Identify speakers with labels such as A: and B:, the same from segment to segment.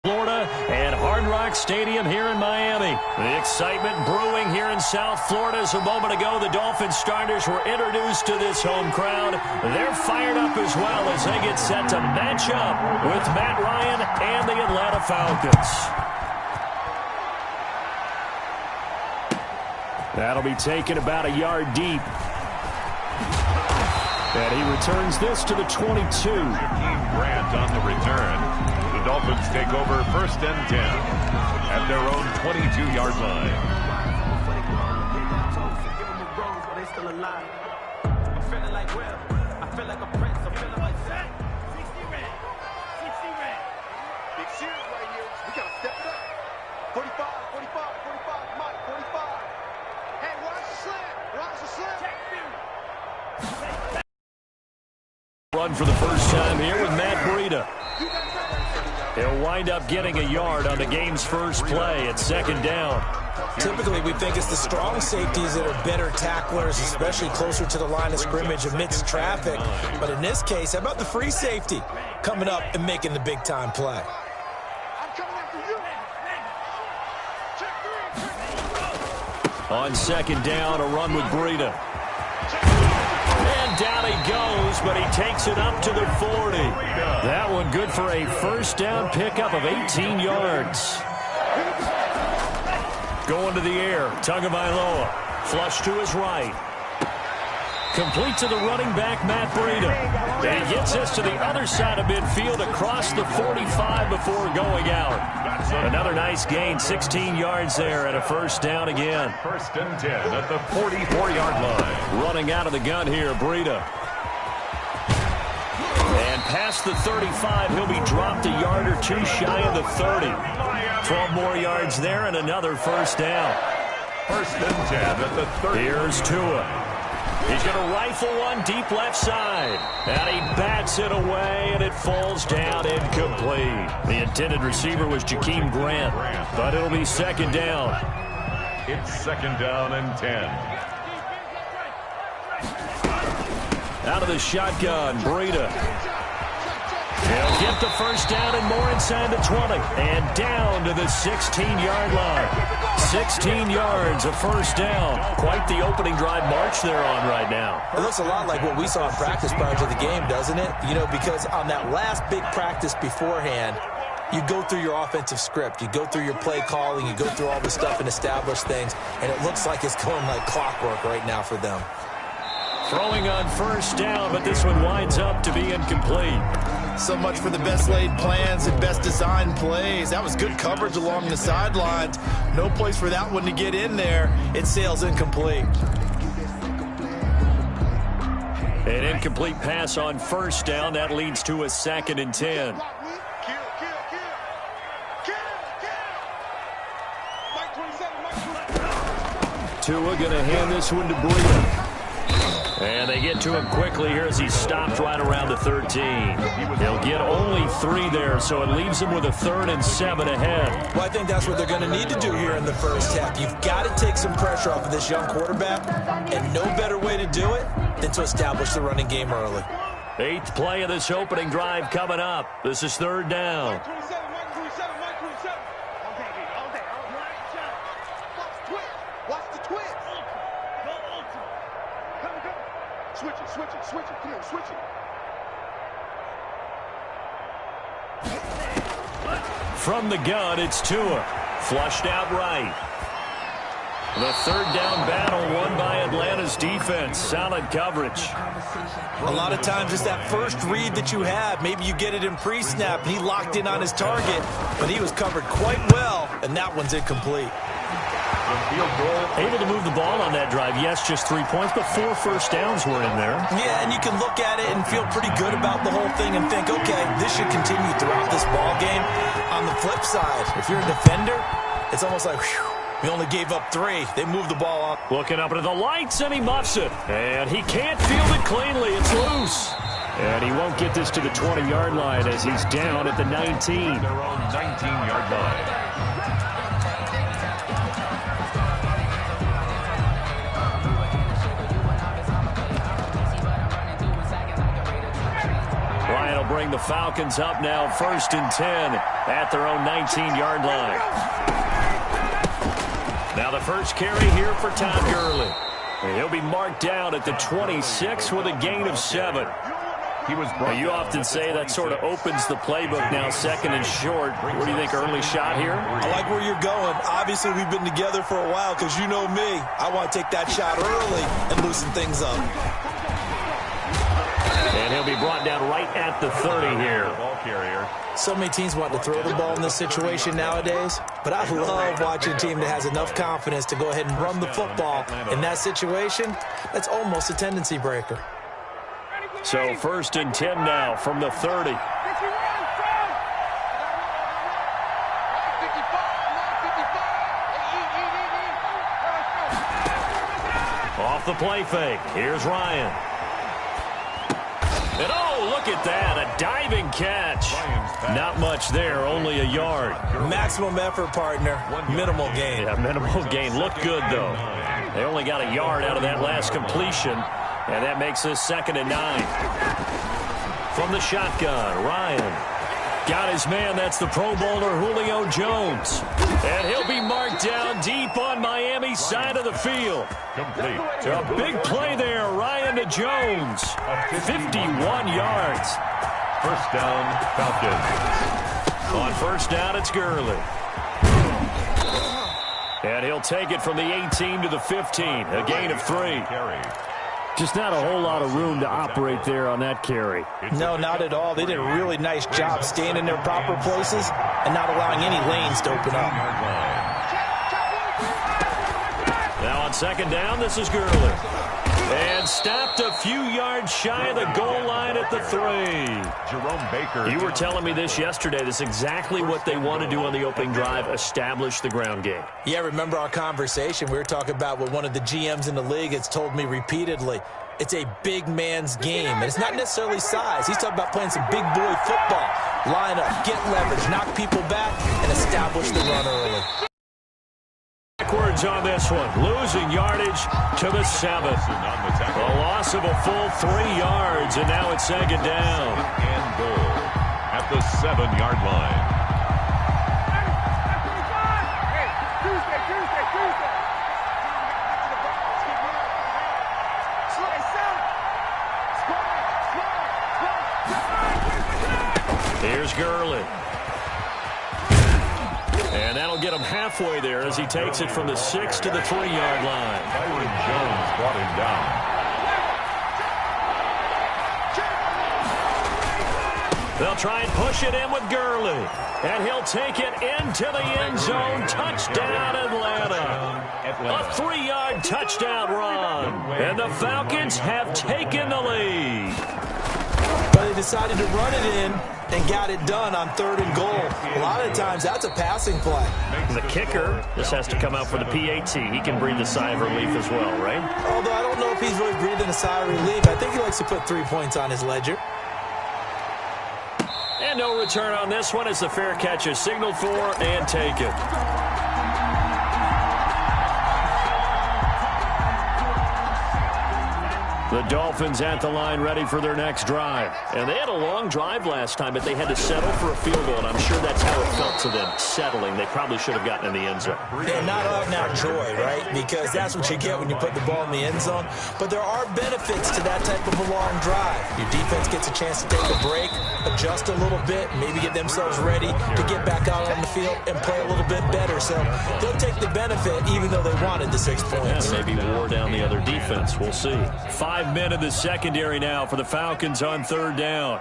A: Florida and Hard Rock Stadium here in Miami. The excitement brewing here in South Florida. As a moment ago, the Dolphins starters were introduced to this home crowd. They're fired up as well as they get set to match up with Matt Ryan and the Atlanta Falcons. That'll be taken about a yard deep. And he returns this to the 22.
B: Jakeem Grant on the return. The Dolphins take over 1st and 10 at their own 22-yard line.
C: I'm feeling like Will. I feel like a prince. I'm feeling like Zach. 60 red. 60 red. Big series right here. We got to step it up. 45, 45, 45. Mike, 45. Hey, watch the slam. Watch the slam. Check view.
A: Run for the first time here with Matt Breida. He'll wind up getting a yard on the game's first play at 2nd down.
D: Typically, we think it's the strong safeties that are better tacklers, especially closer to the line of scrimmage amidst traffic. But in this case, how about the free safety coming up and making the big-time play?
A: On 2nd down, a run with Breida. And down he goes, but he takes it up to the 40. That one good for a first down pickup of 18 yards. Going to the air, Tagovailoa. Flush to his right. Complete to the running back, Matt Breida. And he gets this to the other side of midfield across the 45 before going out. Another nice gain, 16 yards there and a first down again.
B: 1st and 10 at the 44-yard line.
A: Running out of the gun here, Breida. And past the 35, he'll be dropped a yard or two shy of the 30. 12 more yards there and another first down.
B: 1st and 10 at the 30.
A: Here's Tua. He's going to rifle one deep left side. And he bats it away, and it falls down incomplete. The intended receiver was Jakeem Grant, but it'll be 2nd down.
B: It's 2nd down and 10.
A: Out of the shotgun, Breida. He'll get the first down and more inside the 20. And down to the 16-yard line. 16 yards, a first down. Quite the opening drive march they're on right now.
D: It looks a lot like what we saw in practice prior to the game, doesn't it? You know, because on that last big practice beforehand, you go through your offensive script. You go through your play calling. You go through all the stuff and establish things. And it looks like it's going like clockwork right now for them.
A: Throwing on first down, but this one winds up to be incomplete.
E: So much for the best laid plans and best designed plays. That was good coverage along the sidelines. No place for that one to get in there. It sails incomplete.
A: An incomplete pass on first down. That leads to a 2nd and 10. Tua going to hand this one to Breida. And they get to him quickly here as he stopped right around the 13. He'll get only 3 there, so it leaves him with a 3rd and 7 ahead.
D: Well, I think that's what they're going to need to do here in the first half. You've got to take some pressure off of this young quarterback, and no better way to do it than to establish the running game early.
A: 8th play of this opening drive coming up. This is 3rd down.
C: Switch it. Come on, switch it.
A: From the gun, it's Tua. Flushed out right. The 3rd down battle won by Atlanta's defense. Solid coverage.
D: A lot of times it's that first read that you have. Maybe you get it in pre-snap, and he locked in on his target, but he was covered quite well, and that one's incomplete.
A: Able to move the ball on that drive. Yes, just 3 points, but 4 first downs were in there.
D: Yeah, and you can look at it and feel pretty good about the whole thing and think, okay, this should continue throughout this ball game. On the flip side, if you're a defender, it's almost like, whew, we only gave up 3. They moved the ball up.
A: Looking up into the lights, and he muffs it. And he can't field it cleanly. It's loose. And he won't get this to the 20-yard line as he's down at the 19.
B: Their own 19-yard line.
A: bring the Falcons up now 1st and 10 at their own 19-yard line. Now the first carry here for Todd Gurley. He'll be marked down at the 26 with a gain of 7. You often say that sort of opens the playbook now, 2nd and short. What do you think, early shot here?
D: I like where you're going. Obviously, we've been together for a while because you know me. I want to take that shot early and loosen things up.
A: And he'll be brought down right at the 30 here.
D: So many teams want to throw the ball in this situation nowadays, but I love watching a team that has enough confidence to go ahead and run the football. In that situation, that's almost a tendency breaker.
A: So 1st and 10 now from the 30. Off the play fake. Here's Ryan. And oh, look at that. A diving catch. Not much there, only a yard.
D: Maximum effort, partner. Minimal gain.
A: Yeah, minimal gain. Looked good, though. They only got a yard out of that last completion, and that makes this 2nd and 9. From the shotgun, Ryan got his man. That's the Pro Bowler Julio Jones. And he'll be marked down deep on Miami's side of the field.
B: Complete.
A: A big play there, Ryan to Jones. 51 yards.
B: First down, Falcons.
A: On first down, it's Gurley. And he'll take it from the 18 to the 15, a gain of 3. Just not a whole lot of room to operate there on that carry.
D: No, not at all. They did a really nice job staying in their proper places and not allowing any lanes to open up.
A: Now on 2nd down, this is Gurley. And stopped a few yards shy of the goal line at the 3.
B: Jerome Baker.
A: You were telling me this yesterday. This is exactly what they want to do on the opening drive, establish the ground game.
D: Yeah, remember our conversation? We were talking about what one of the GMs in the league has told me repeatedly. It's a big man's game, and it's not necessarily size. He's talking about playing some big boy football. Line up, get leverage, knock people back, and establish the run early.
A: Backwards on this one, losing yardage to the 7. A loss of a full 3 yards, and now it's 2nd down.
B: And goal at the 7-yard line.
A: Here's Gurley. And that'll get him halfway there as he takes it from the 6 to the 3-yard line.
B: Byron Jones brought him down.
A: They'll try and push it in with Gurley. And he'll take it into the end zone. Touchdown, Atlanta. A 3-yard touchdown run. And the Falcons have taken the lead.
D: But they decided to run it in and got it done on 3rd and goal. A lot of times, that's a passing play.
A: The kicker, this has to come out for the PAT. He can breathe a sigh of relief as well, right?
D: Although I don't know if he's really breathing a sigh of relief. I think he likes to put 3 points on his ledger.
A: And no return on this one as the fair catch is signaled for and taken. The Dolphins at the line ready for their next drive. And they had a long drive last time, but they had to settle for a field goal, and I'm sure that's how it felt to them, settling. They probably should have gotten in the end zone.
D: Yeah, not out-and-out joy, right? Because that's what you get when you put the ball in the end zone. But there are benefits to that type of a long drive. Your defense gets a chance to take a break, adjust a little bit, maybe get themselves ready to get back out on the field and play a little bit better. So they'll take the benefit even though they wanted the 6 points.
A: Yeah, maybe wore down the other defense. We'll see. 5 men in the secondary now for the Falcons on 3rd down.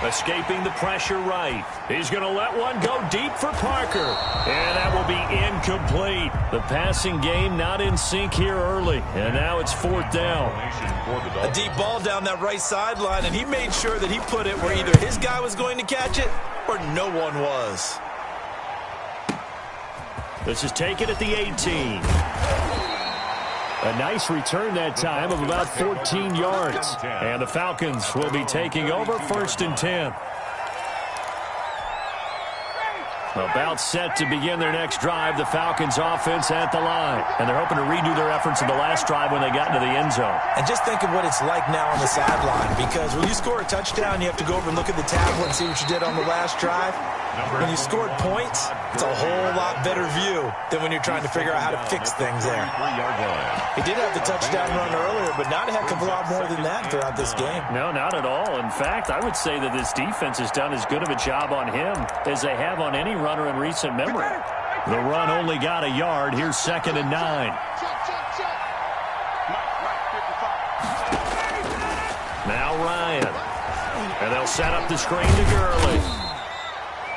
A: Escaping the pressure right. He's going to let one go deep for Parker. And that will be incomplete. The passing game not in sync here early. And now it's 4th down.
D: A deep ball down that right sideline, and he made sure that he put it where either his guy was going to catch it or no one was.
A: This is taken at the 18. A nice return that time of about 14 yards. And the Falcons will be taking over 1st and 10. About set to begin their next drive, the Falcons offense at the line. And they're hoping to redo their efforts in the last drive when they got into the end zone.
D: And just think of what it's like now on the sideline, because when you score a touchdown, you have to go over and look at the tablet and see what you did on the last drive. When you scored points, it's a whole lot better view than when you're trying to figure out how to fix things there. He did have the touchdown run earlier, but not a heck of a lot more than that throughout this game.
A: No, not at all. In fact, I would say that this defense has done as good of a job on him as they have on any runner in recent memory. The run only got a yard. Here's 2nd and 9. Now Ryan. And they'll set up the screen to Gurley.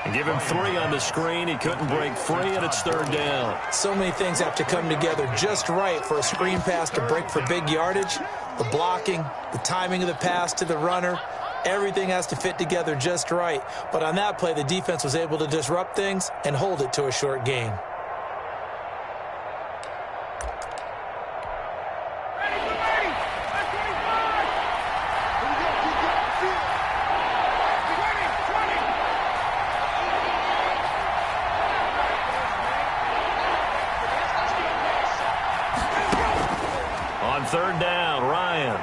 A: And give him 3 on the screen. He couldn't break free, and it's 3rd down.
D: So many things have to come together just right for a screen pass to break for big yardage. The blocking, the timing of the pass to the runner, everything has to fit together just right. But on that play, the defense was able to disrupt things and hold it to a short gain.
A: On 3rd down, Ryan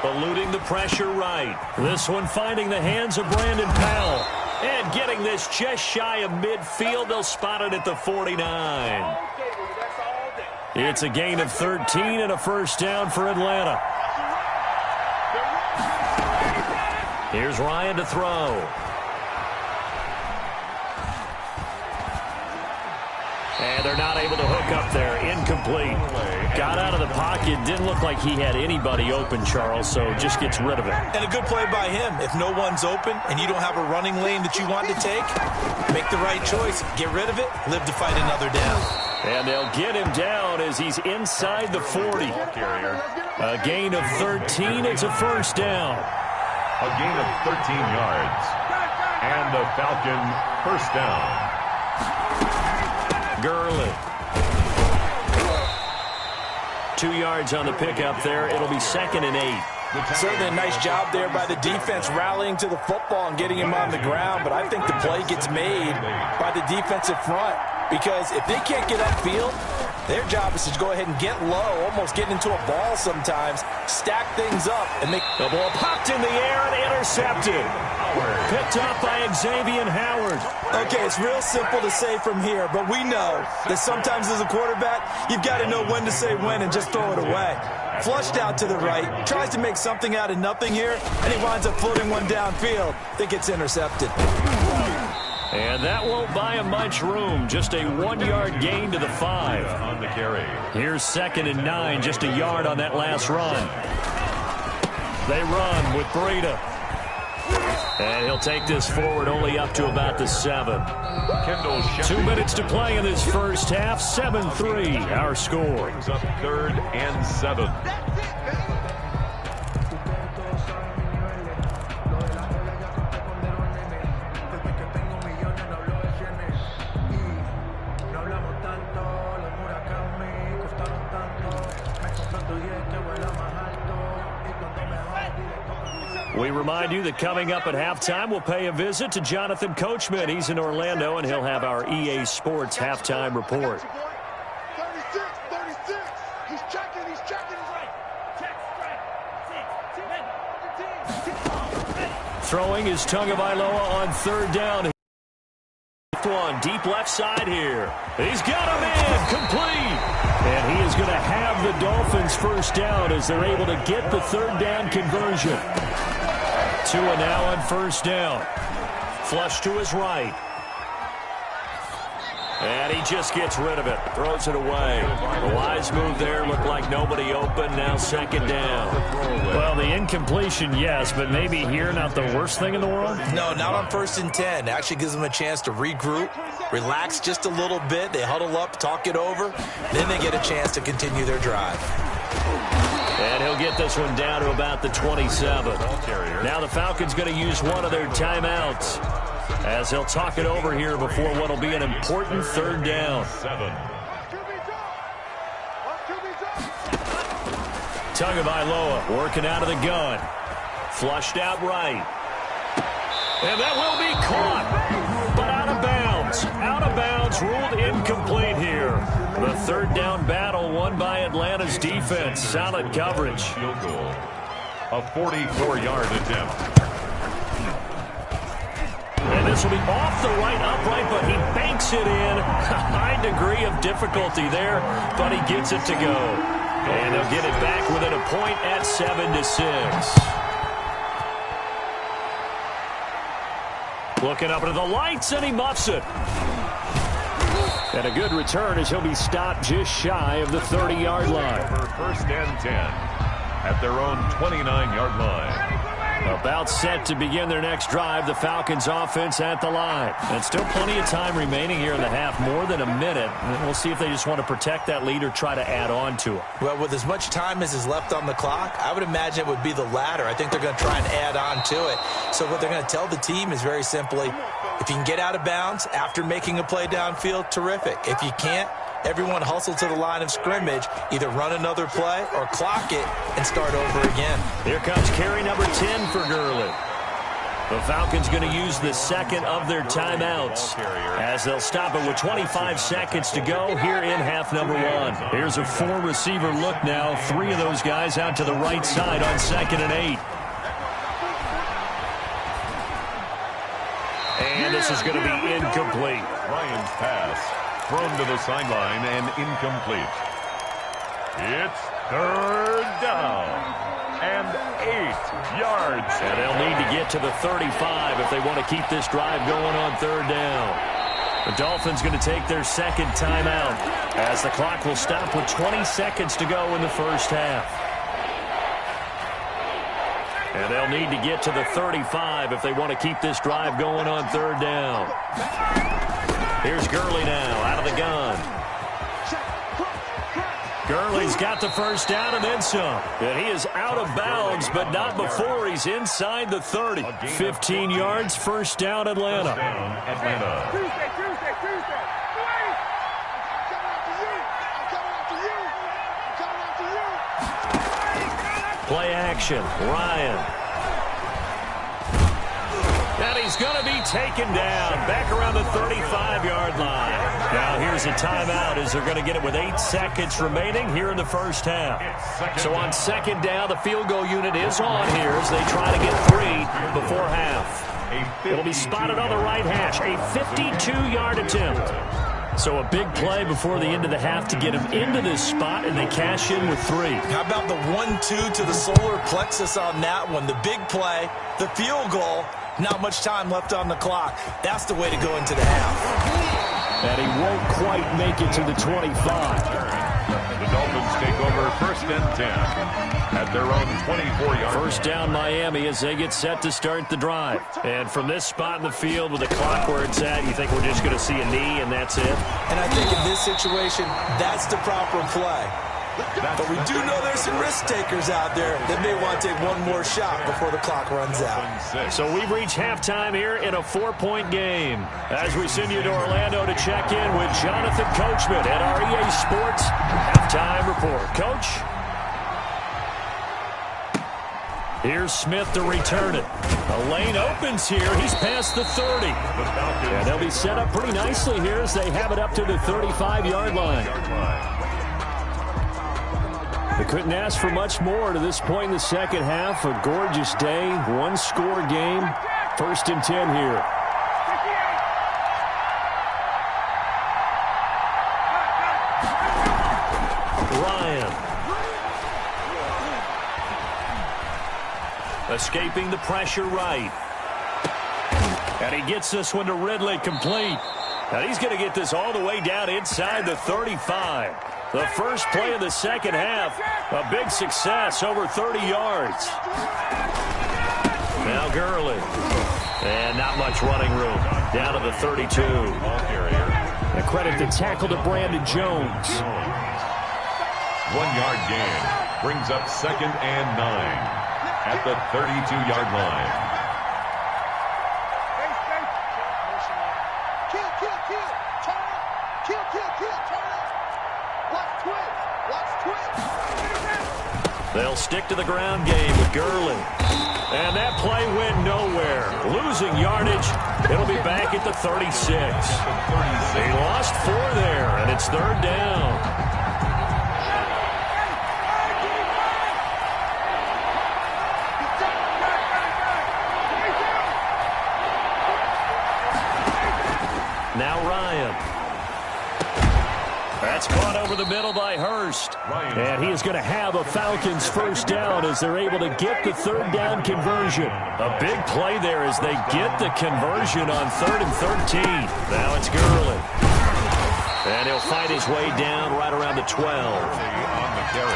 A: eluding the pressure right. This one finding the hands of Brandon Powell. And getting this just shy of midfield. They'll spot it at the 49. It's a gain of 13 and a 1st down for Atlanta. Here's Ryan to throw. And they're not able to hook up there. Incomplete. Got out of the pocket. Didn't look like he had anybody open, Charles, so just gets rid of it.
D: And a good play by him. If no one's open and you don't have a running lane that you want to take, make the right choice. Get rid of it. Live to fight another down.
A: And they'll get him down as he's inside the 40. A gain of 13. It's a 1st down.
B: A gain of 13 yards. And the Falcon 1st down.
A: Gurley. 2 yards on the pickup there. It'll be 2nd and 8.
D: Certainly a nice job there by the defense rallying to the football and getting him on the ground, but I think the play gets made by the defensive front, because if they can't get upfield, their job is to go ahead and get low, almost get into a ball sometimes, stack things up, and make
A: the ball popped in the air and intercepted. Picked up by Xavier Howard.
D: Okay, it's real simple to say from here, but we know that sometimes as a quarterback, you've got to know when to say when and just throw it away. Flushed out to the right, tries to make something out of nothing here, and he winds up floating one downfield that gets intercepted.
A: And that won't buy him much room. Just a 1-yard gain to the 5.
B: On the carry.
A: Here's 2nd and 9, just a yard on that last run. They run with Breida. And he'll take this forward only up to about the 7. 2 minutes to play in this first half. 7-3, our score.
B: Brings up 3rd and 7.
A: We remind you that coming up at halftime, we'll pay a visit to Jonathan Coachman. He's in Orlando, and he'll have our EA Sports halftime report.
C: 36, 36. He's checking, he's right. Check, strike.
A: Throwing is Tagovailoa on 3rd down. One deep left side here. He's got him in, complete. And he is going to have the Dolphins 1st down as they're able to get the 3rd down conversion. Tua now on 1st down. Flush to his right. And he just gets rid of it. Throws it away. The wise move there. Looked like nobody open. Now 2nd down. Well, the incompletion, yes, but maybe here not the worst thing in the world?
D: No, not on 1st and 10. Actually gives them a chance to regroup, relax just a little bit. They huddle up, talk it over. Then they get a chance to continue their drive.
A: And he'll get this one down to about the 27. Now the Falcons going to use one of their timeouts. as they'll talk it over here before what will be an important third down.
B: 7.
A: Tagovailoa working out of the gun. Flushed out right. And that will be caught, but out of bounds. Out of bounds, ruled incomplete here. The third down battle won by Atlanta's defense. Solid coverage.
B: Field goal. A 44-yard attempt.
A: And this will be off the right upright, but he banks it in. A high degree of difficulty there, but he gets it to go. And they'll get it back within a point at 7-6. Looking up into the lights, and he muffs it. And a good return as he'll be stopped just shy of the 30-yard line.
B: First and 10 at their own 29-yard line.
A: About set to begin their next drive, the Falcons offense at the line. And still plenty of time remaining here in the half, more than a minute. And we'll see if they just want to protect that lead or try to add on to it.
D: Well, with as much time as is left on the clock, I would imagine it would be the latter. I think they're going to try and add on to it. So what they're going to tell the team is very simply, if you can get out of bounds after making a play downfield, terrific. If you can't, everyone hustle to the line of scrimmage, either run another play or clock it and start over again.
A: Here comes carry number 10 for Gurley. The Falcons going to use the second of their timeouts as they'll stop it with 25 seconds to go here in half number 1. Here's a 4-receiver look now. 3 of those guys out to the right side on 2nd and 8. And this is going to be incomplete.
B: Ryan's pass thrown to the sideline and incomplete. It's third down and 8 yards.
A: And they'll need to get to the 35 if they want to keep this drive going on third down. The Dolphins going to take their second timeout as the clock will stop with 20 seconds to go in the first half. And they'll need to get to the 35 if they want to keep this drive going on third down. Here's Gurley now, out of the gun. Gurley's got the first down and then some. And he is out of bounds, but not before he's inside the 30. 15 yards, first down, Atlanta. Play action, Ryan. And he's going to be taken down back around the 35-yard line. Now here's a timeout as they're going to get it with 8 seconds remaining here in the first half. So on second down, the field goal unit is on here as they try to get 3 before half. It'll be spotted on the right hash, a 52-yard attempt. So a big play before the end of the half to get him into this spot, and they cash in with 3.
D: How about the 1-2 to the solar plexus on that one? The big play, the field goal. Not much time left on the clock. That's the way to go into the half.
A: And he won't quite make it to the 25.
B: The Dolphins take over first and 10 at their own 24-yard.
A: First down Miami as they get set to start the drive. And from this spot in the field with the clock where it's at, you think we're just going to see a knee and that's it?
D: And I think in this situation, that's the proper play. But we do know there's some risk takers out there that may want to take one more shot before the clock runs out.
A: So we've reached halftime here in a 4-point game. As we send you to Orlando to check in with Jonathan Coachman at our EA Sports Halftime Report. Coach? Here's Smith to return it. A lane opens here. He's past the 30. And they'll be set up pretty nicely here as they have it up to the 35-yard line. They couldn't ask for much more to this point in the second half. A gorgeous day, one-score game. First and 10 here. Ryan. Escaping the pressure right. And he gets this one to Ridley complete. Now he's going to get this all the way down inside the 35. The first play of the second half, a big success, over 30 yards. Now Gurley. And not much running room. Down to the 32. And credit the tackle to Brandon Jones.
B: 1-yard gain brings up second and 9 at the 32-yard line.
A: They'll stick to the ground game with Gurley. And that play went nowhere. Losing yardage. It'll be back at the 36. They lost 4 there, and it's 3rd down. Now Ryan. That's caught over the middle by Hurst. And he is going to have a Falcons first down as they're able to get the 3rd down conversion. A big play there as they get the conversion on 3rd and 13. Now it's Gurley. And he'll fight his way down right around the 12.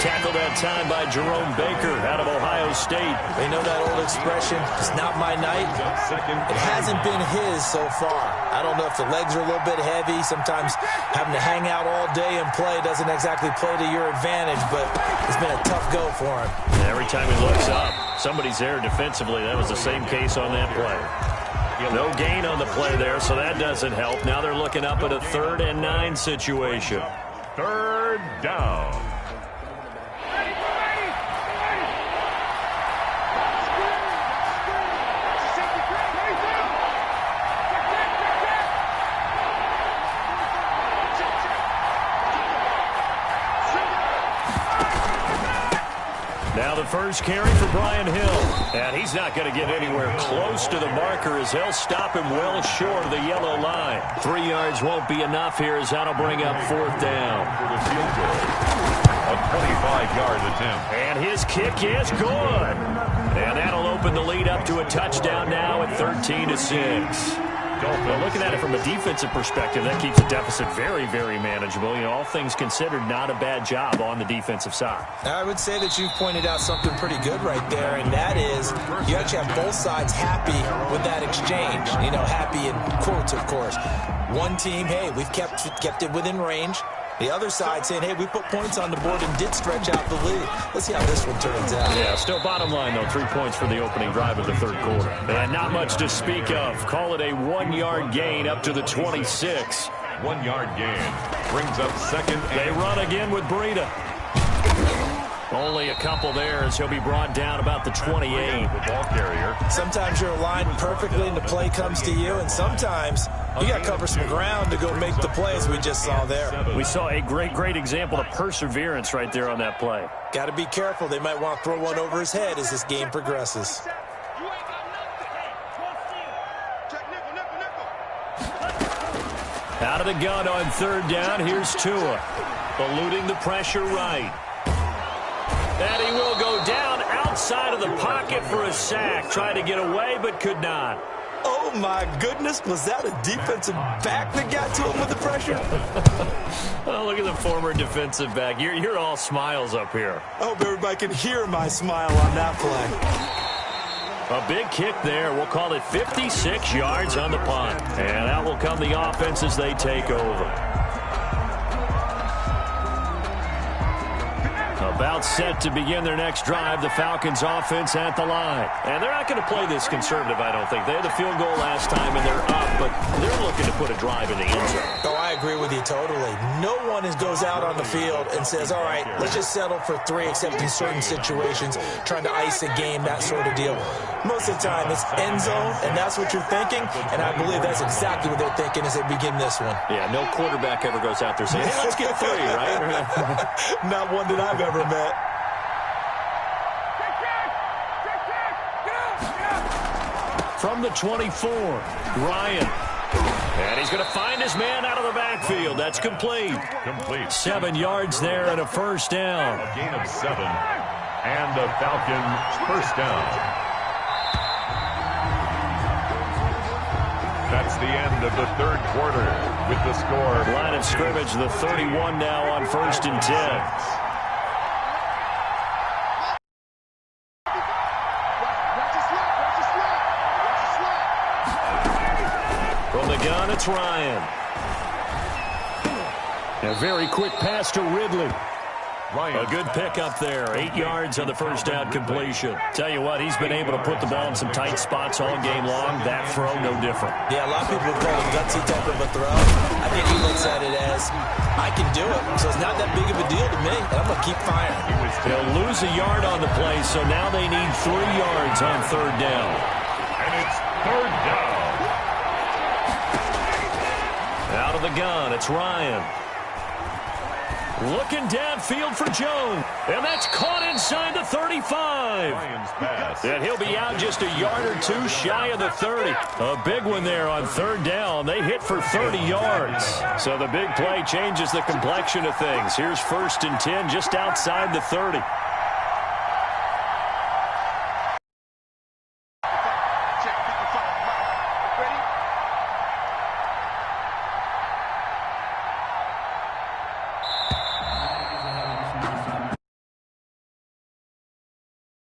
A: Tackled that time by Jerome Baker out of Ohio State.
D: They know that old expression, it's not my night. It hasn't been his so far. I don't know if the legs are a little bit heavy. Sometimes having to hang out all day and play doesn't exactly play to your advantage, but it's been a tough go for him.
A: Every time he looks up, somebody's there defensively. That was the same case on that play. No gain on the play there, so that doesn't help. Now they're looking up at a 3rd and 9 situation.
B: 3rd down.
A: Now the first carry for Brian Hill. And he's not going to get anywhere close to the marker as they'll stop him well short of the yellow line. 3 yards won't be enough here as that'll bring up 4th down.
B: For the field goal. A 25-yard attempt.
A: And his kick is good. And that'll open the lead up to a touchdown now at 13-6. Well, looking at it from a defensive perspective, that keeps the deficit very, very manageable. You know, all things considered, not a bad job on the defensive side.
D: I would say that you've pointed out something pretty good right there, and that is you actually have both sides happy with that exchange. You know, happy in quotes, of course. One team, hey, we've kept it within range. The other side saying, hey, we put points on the board and did stretch out the lead. Let's see how this one turns out.
A: Yeah, still bottom line, though, 3 points for the opening drive of the 3rd quarter. And not much to speak of. Call it a 1-yard gain up to the 26.
B: 1-yard gain brings up 2nd.
A: They run again with Breida. Only a couple there as he'll be brought down about the 28.
B: The ball carrier.
D: Sometimes you're aligned perfectly and the play comes to you, and sometimes you got to cover some ground to go make the plays we just saw there.
A: We saw a great example of perseverance right there on that play.
D: Got to be careful. They might want to throw one over his head as this game progresses.
A: Out of the gun on 3rd down, here's Tua. Eluding the pressure right. And he will go down outside of the pocket for a sack. Tried to get away, but could not.
D: Oh, my goodness. Was that a defensive back that got to him with the pressure?
A: Oh, look at the former defensive back. You're all smiles up here.
D: I hope everybody can hear my smile on that play.
A: A big kick there. We'll call it 56 yards on the punt. And out will come the offense as they take over. About set to begin their next drive, the Falcons offense at the line. And they're not going to play this conservative, I don't think. They had the field goal last time, and they're up, but they're looking to put a drive in the end zone.
D: Oh, I agree with you totally. No one goes out on the field and says, all right, let's just settle for 3, except in certain situations, trying to ice a game, that sort of deal. Most of the time, it's end zone, and that's what you're thinking, and I believe that's exactly what they're thinking as they begin this one.
A: Yeah, no quarterback ever goes out there saying, hey, let's get 3, right?
D: Not one that I've ever met.
A: From the 24, Ryan. And he's going to find his man out of the backfield. That's complete. 7 yards there and a first down.
B: A gain of 7 and a Falcons first down. That's the end of the 3rd quarter with the score.
A: Line of scrimmage, the 31 now on 1st and 10. From the gun, it's Ryan. A very quick pass to Ridley. A good pickup there. 8 yards on the first down completion. Tell you what, he's been able to put the ball in some tight spots all game long. That throw, no different.
D: Yeah, a lot of people call it gutsy type of a throw. I think he looks at it as, I can do it, so it's not that big of a deal to me, and I'm going to keep firing.
A: They'll lose a yard on the play, so now they need 3 yards on third down.
B: And it's third down.
A: Out of the gun, it's Ryan. Looking downfield for Jones. And that's caught inside the 35.
B: Ryan's pass.
A: And he'll be out just a yard or two shy of the 30. A big one there on third down. They hit for 30 yards. So the big play changes the complexion of things. Here's 1st and 10 just outside the 30.